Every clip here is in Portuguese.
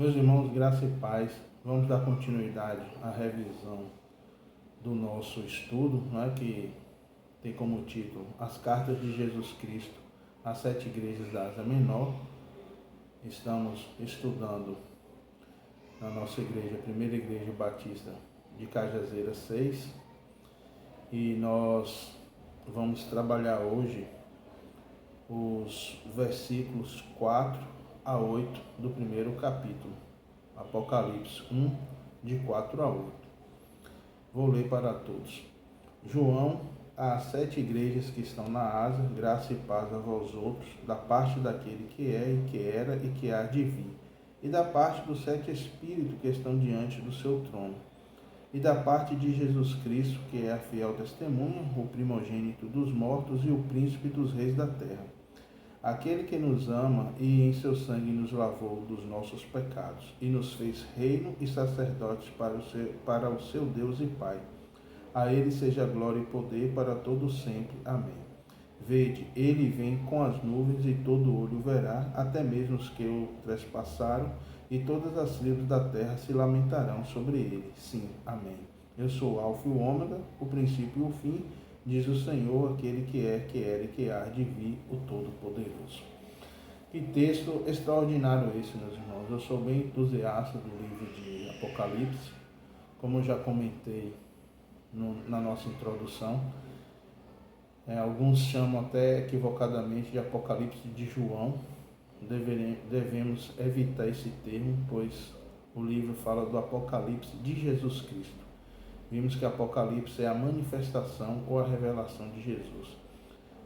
Meus irmãos, graça e paz, vamos dar continuidade à revisão do nosso estudo, que tem como título As Cartas de Jesus Cristo às 7 Igrejas da Ásia Menor. Estamos estudando na nossa igreja, a Primeira Igreja Batista de Cajazeiras 6, e nós vamos trabalhar hoje os versículos 4 a 8 do primeiro capítulo, Apocalipse 1, de 4 a 8. Vou ler para todos. João, às 7 igrejas que estão na Ásia, graça e paz a vós outros, da parte daquele que é e que era e que há de vir, e da parte dos 7 Espíritos que estão diante do seu trono, e da parte de Jesus Cristo, que é a fiel testemunha, o primogênito dos mortos e o príncipe dos reis da terra, aquele que nos ama e em seu sangue nos lavou dos nossos pecados, e nos fez reino e sacerdotes para o seu Deus e Pai. A ele seja glória e poder para todo sempre. Amém. Vede, ele vem com as nuvens e todo olho verá, até mesmo os que o trespassaram, e todas as tribos da terra se lamentarão sobre ele. Sim, amém. Eu sou o Alfa e o Ômega, o princípio e o fim, diz o Senhor, aquele que é, que era e que há de vir, o Todo-Poderoso. Que texto extraordinário esse, meus irmãos. Eu sou bem entusiasta do livro de Apocalipse, como eu já comentei na nossa introdução. Alguns chamam até equivocadamente de Apocalipse de João. Devemos evitar esse termo, pois o livro fala do Apocalipse de Jesus Cristo. Vimos que Apocalipse é a manifestação ou a revelação de Jesus.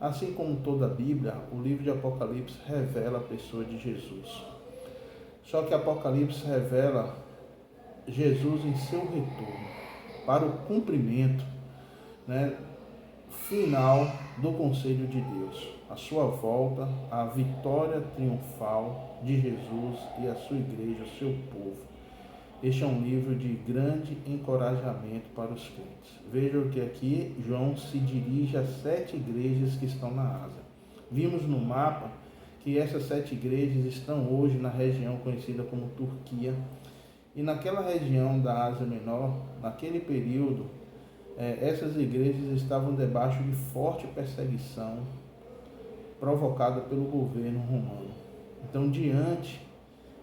Assim como toda a Bíblia, o livro de Apocalipse revela a pessoa de Jesus. Só que Apocalipse revela Jesus em seu retorno, para o cumprimento, final do conselho de Deus, a sua volta, a vitória triunfal de Jesus e a sua igreja, o seu povo. Este é um livro de grande encorajamento para os crentes. Vejam que aqui João se dirige às 7 igrejas que estão na Ásia. Vimos no mapa que essas 7 igrejas estão hoje na região conhecida como Turquia. E naquela região da Ásia Menor, naquele período, essas igrejas estavam debaixo de forte perseguição provocada pelo governo romano. Então, diante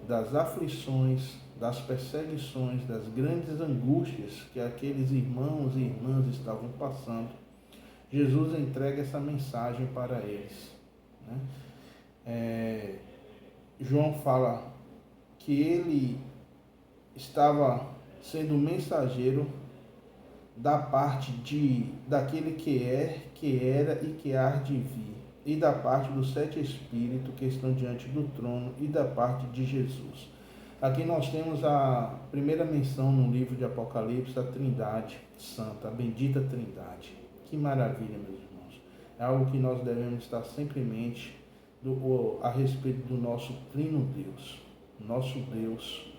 das aflições, das perseguições, das grandes angústias que aqueles irmãos e irmãs estavam passando, Jesus entrega essa mensagem para eles. João fala que ele estava sendo mensageiro da parte daquele que é, que era e que há de vir, e da parte dos 7 Espíritos que estão diante do trono, e da parte de Jesus. Aqui nós temos a primeira menção no livro de Apocalipse, a Trindade Santa, a bendita Trindade. Que maravilha, meus irmãos. É algo que nós devemos estar sempre em mente a respeito do nosso trino Deus. Nosso Deus,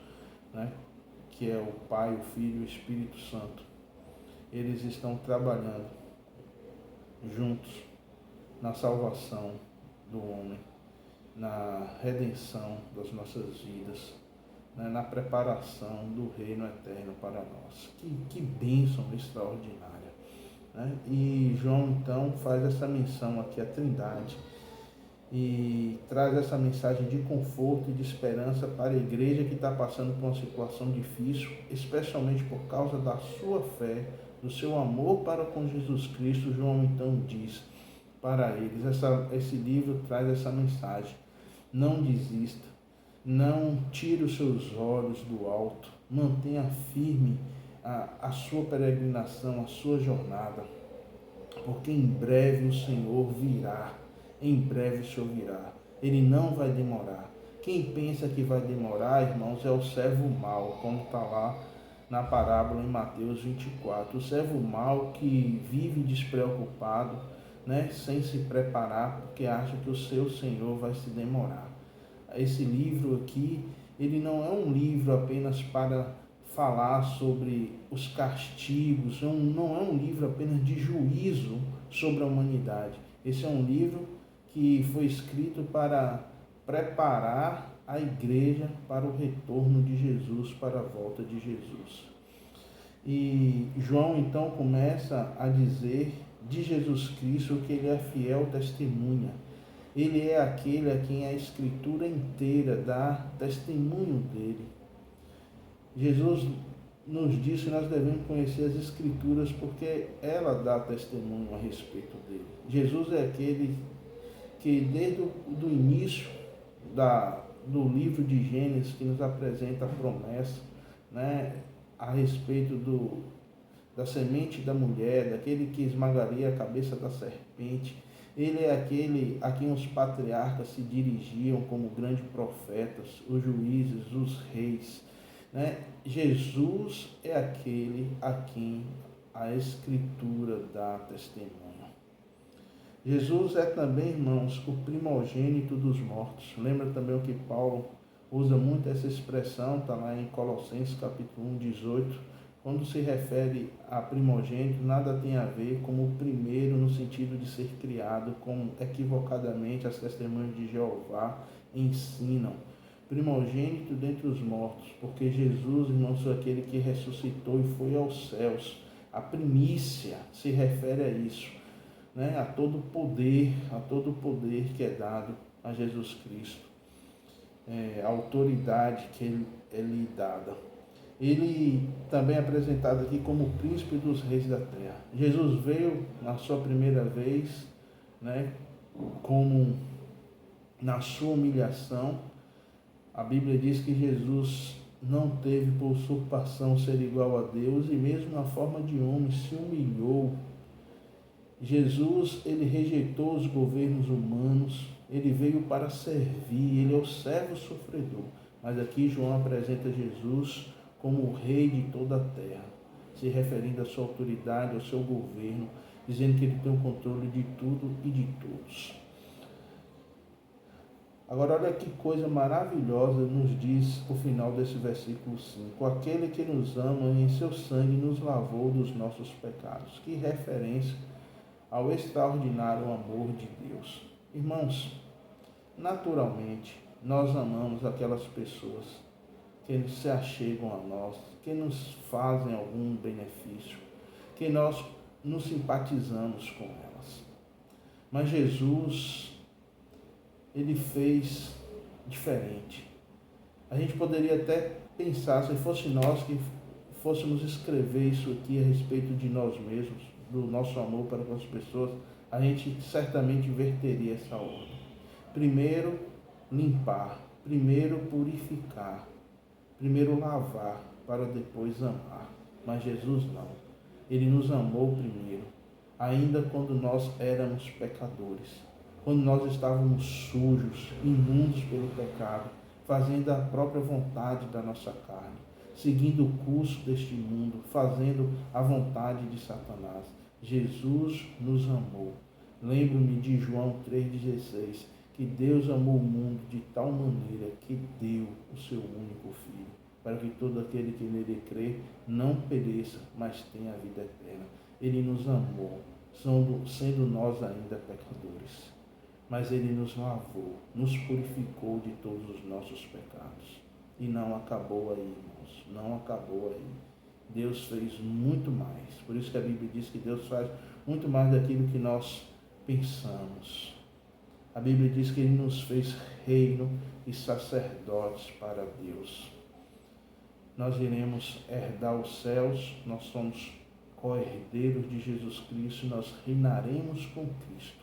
que é o Pai, o Filho e o Espírito Santo. Eles estão trabalhando juntos na salvação do homem, na redenção das nossas vidas, na preparação do reino eterno para nós. Que bênção extraordinária. E João então faz essa menção aqui à Trindade e traz essa mensagem de conforto e de esperança para a igreja que está passando por uma situação difícil, especialmente por causa da sua fé, do seu amor para com Jesus Cristo. João então diz para eles, esse livro traz essa mensagem: não desista, não tire os seus olhos do alto, mantenha firme a sua peregrinação, a sua jornada, porque em breve o Senhor virá. Em breve o Senhor virá. Ele não vai demorar. Quem pensa que vai demorar, irmãos, é o servo mau, como está lá na parábola em Mateus 24. O servo mau que vive despreocupado, sem se preparar, porque acha que o seu Senhor vai se demorar. Esse livro aqui, ele não é um livro apenas para falar sobre os castigos, não é um livro apenas de juízo sobre a humanidade. Esse é um livro que foi escrito para preparar a igreja para o retorno de Jesus, para a volta de Jesus. E João então começa a dizer de Jesus Cristo que ele é fiel testemunha. Ele é aquele a quem a Escritura inteira dá testemunho dele. Jesus nos diz que nós devemos conhecer as Escrituras porque ela dá testemunho a respeito dele. Jesus é aquele que desde o início do livro de Gênesis que nos apresenta a promessa, né, a respeito da semente da mulher, daquele que esmagaria a cabeça da serpente. Ele é aquele a quem os patriarcas se dirigiam como grandes profetas, os juízes, os reis. Né? Jesus é aquele a quem a Escritura dá testemunho. Jesus é também, irmãos, o primogênito dos mortos. Lembra também o que Paulo usa muito essa expressão, está lá em Colossenses capítulo 1, 18, quando se refere a primogênito, nada tem a ver com o primeiro no sentido de ser criado, como equivocadamente as testemunhas de Jeová ensinam. Primogênito dentre os mortos, porque Jesus, irmãos, é aquele que ressuscitou e foi aos céus. A primícia se refere a isso, né? A todo poder que é dado a Jesus Cristo, a autoridade que é lhe dada. Ele também é apresentado aqui como o príncipe dos reis da terra. Jesus veio na sua primeira vez, né, como na sua humilhação. A Bíblia diz que Jesus não teve por usurpação ser igual a Deus e mesmo na forma de homem se humilhou. Jesus, ele rejeitou os governos humanos, ele veio para servir, ele é o servo sofredor. Mas aqui João apresenta Jesus como o rei de toda a terra, se referindo à sua autoridade, ao seu governo, dizendo que ele tem o controle de tudo e de todos. Agora olha que coisa maravilhosa nos diz o final desse versículo 5. Aquele que nos ama e em seu sangue nos lavou dos nossos pecados. Que referência ao extraordinário amor de Deus. Irmãos, naturalmente nós amamos aquelas pessoas que se achegam a nós, que nos fazem algum benefício, que nós nos simpatizamos com elas. Mas Jesus, ele fez diferente. A gente poderia até pensar, se fosse nós que fôssemos escrever isso aqui a respeito de nós mesmos, do nosso amor para com as pessoas, a gente certamente inverteria essa ordem. Primeiro, limpar. Primeiro, purificar. Primeiro lavar, para depois amar. Mas Jesus não. Ele nos amou primeiro, ainda quando nós éramos pecadores, quando nós estávamos sujos, imundos pelo pecado, fazendo a própria vontade da nossa carne, seguindo o curso deste mundo, fazendo a vontade de Satanás. Jesus nos amou. Lembro-me de João 3,16, que Deus amou o mundo de tal maneira que deu o seu único Filho, para que todo aquele que nele crê não pereça, mas tenha a vida eterna. Ele nos amou, sendo nós ainda pecadores. Mas Ele nos lavou, nos purificou de todos os nossos pecados. E não acabou aí, irmãos, não acabou aí. Deus fez muito mais. Por isso que a Bíblia diz que Deus faz muito mais daquilo que nós pensamos. A Bíblia diz que Ele nos fez reino e sacerdotes para Deus. Nós iremos herdar os céus, nós somos co-herdeiros de Jesus Cristo, nós reinaremos com Cristo.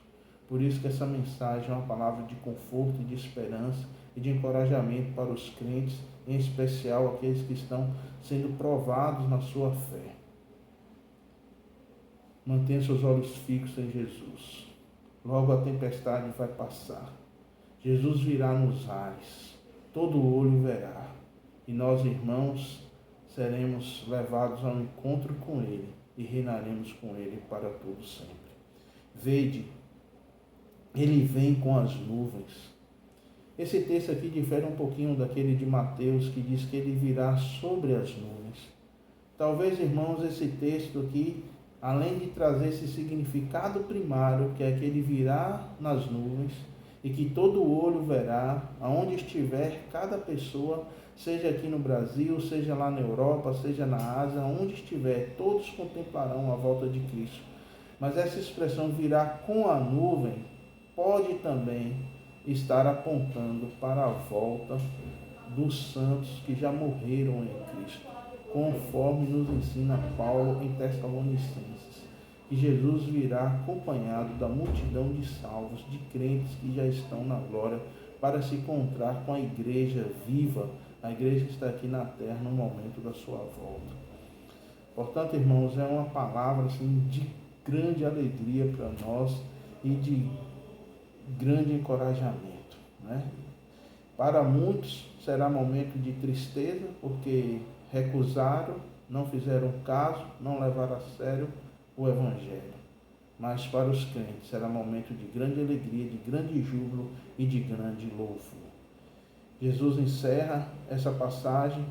Por isso que essa mensagem é uma palavra de conforto, de esperança e de encorajamento para os crentes, em especial aqueles que estão sendo provados na sua fé. Mantenha seus olhos fixos em Jesus. Logo a tempestade vai passar. Jesus virá nos ares, todo olho verá. E nós, irmãos, seremos levados ao encontro com Ele e reinaremos com Ele para todo sempre. Vede, Ele vem com as nuvens. Esse texto aqui difere um pouquinho daquele de Mateus, que diz que Ele virá sobre as nuvens. Talvez, irmãos, esse texto aqui, além de trazer esse significado primário, que é que Ele virá nas nuvens, e que todo olho verá, aonde estiver cada pessoa, seja aqui no Brasil, seja lá na Europa, seja na Ásia, onde estiver, todos contemplarão a volta de Cristo. Mas essa expressão virá com a nuvem pode também estar apontando para a volta dos santos que já morreram em Cristo, conforme nos ensina Paulo em Tessalonicenses, que Jesus virá acompanhado da multidão de salvos, de crentes que já estão na glória, para se encontrar com a igreja viva, a igreja que está aqui na terra no momento da sua volta. Portanto, irmãos, é uma palavra assim, de grande alegria para nós e de grande encorajamento, né? Para muitos será momento de tristeza, porque recusaram, não fizeram caso, não levaram a sério o Evangelho. Mas para os crentes será momento de grande alegria, de grande júbilo e de grande louvor. Jesus encerra essa passagem,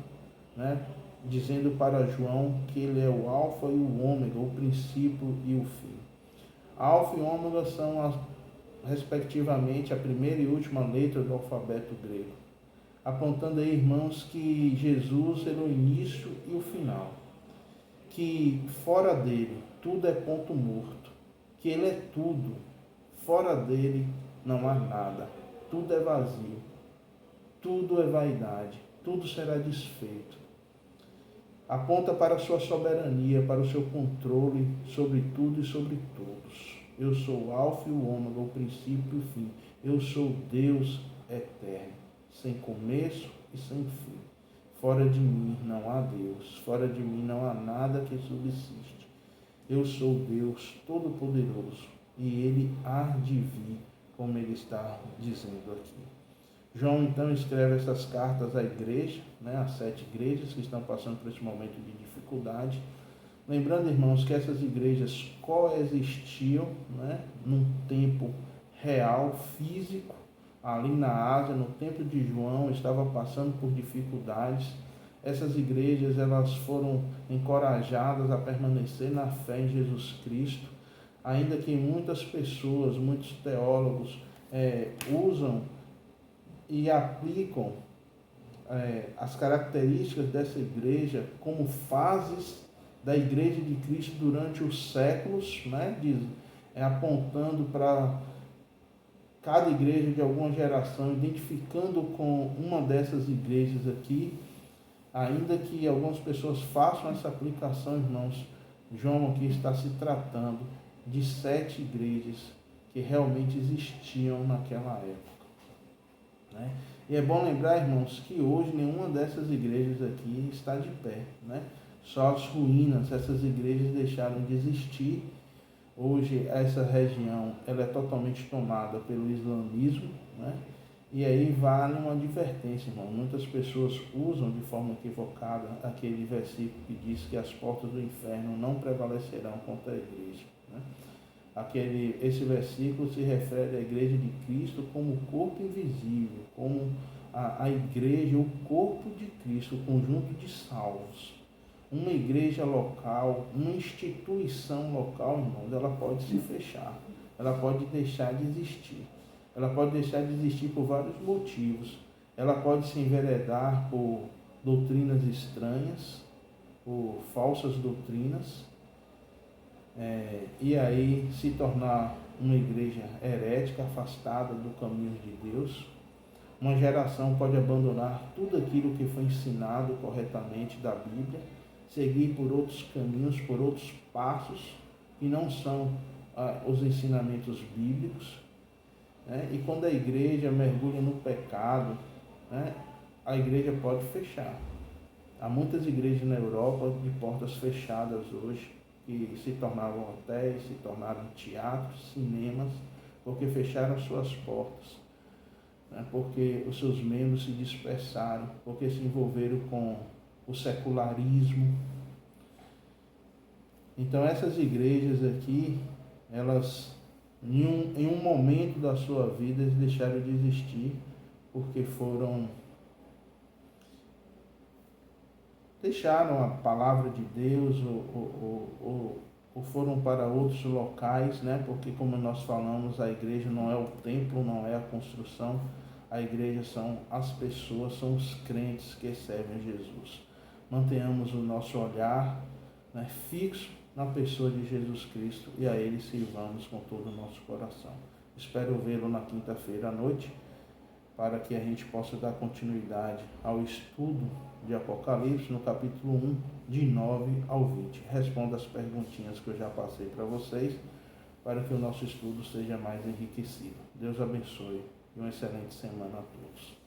né, dizendo para João que ele é o alfa e o ômega, o princípio e o fim. Alfa e ômega são respectivamente a primeira e última letra do alfabeto grego, apontando aí, irmãos, que Jesus é o início e o final, que fora dele tudo é ponto morto, que ele é tudo, fora dele não há nada, tudo é vazio, tudo é vaidade, tudo será desfeito. Aponta para a sua soberania, para o seu controle sobre tudo e sobre todos. Eu sou o alfa e o ômega, o princípio e o fim. Eu sou Deus eterno, sem começo e sem fim. Fora de mim não há Deus, fora de mim não há nada que subsiste. Eu sou Deus Todo-Poderoso e Ele há de vir, como Ele está dizendo aqui. João então escreve essas cartas à igreja, né, às 7 igrejas que estão passando por esse momento de dificuldade. Lembrando, irmãos, que essas igrejas coexistiam, né, num tempo real, físico, ali na Ásia, no tempo de João, estava passando por dificuldades. Essas igrejas elas foram encorajadas a permanecer na fé em Jesus Cristo, ainda que muitas pessoas, muitos teólogos usam e aplicam as características dessa igreja como fases da igreja de Cristo durante os séculos, né? Apontando para cada igreja de alguma geração, identificando com uma dessas igrejas aqui, ainda que algumas pessoas façam essa aplicação, irmãos, João aqui está se tratando de 7 igrejas que realmente existiam naquela época, né? E é bom lembrar, irmãos, que hoje nenhuma dessas igrejas aqui está de pé, né? Só as ruínas, essas igrejas deixaram de existir. Hoje essa região ela é totalmente tomada pelo islamismo, né? E aí vale uma advertência, irmão. Muitas pessoas usam de forma equivocada aquele versículo que diz que as portas do inferno não prevalecerão contra a igreja, né? Esse versículo se refere à igreja de Cristo como corpo invisível, como a igreja, o corpo de Cristo, o conjunto de salvos. Uma igreja local, uma instituição local, irmãos, ela pode se fechar, ela pode deixar de existir. Ela pode deixar de existir por vários motivos. Ela pode se enveredar por doutrinas estranhas, por falsas doutrinas, e aí se tornar uma igreja herética, afastada do caminho de Deus. Uma geração pode abandonar tudo aquilo que foi ensinado corretamente da Bíblia, seguir por outros caminhos, por outros passos, que não são os ensinamentos bíblicos, né? E quando a igreja mergulha no pecado, né, a igreja pode fechar. Há muitas igrejas na Europa de portas fechadas hoje, que se tornavam hotéis, se tornaram teatros, cinemas, porque fecharam suas portas, né? Porque os seus membros se dispersaram, porque se envolveram com o secularismo. Então essas igrejas aqui, elas em um momento da sua vida eles deixaram de existir, porque deixaram a palavra de Deus, o ou foram para outros locais, né? Porque como nós falamos, a igreja não é o templo, não é a construção, a igreja são as pessoas, são os crentes que servem Jesus. Mantenhamos o nosso olhar, né, fixo na pessoa de Jesus Cristo e a Ele sirvamos com todo o nosso coração. Espero vê-lo na quinta-feira à noite, para que a gente possa dar continuidade ao estudo de Apocalipse, no capítulo 1, de 9 ao 20. Responda as perguntinhas que eu já passei para vocês, para que o nosso estudo seja mais enriquecido. Deus abençoe e uma excelente semana a todos.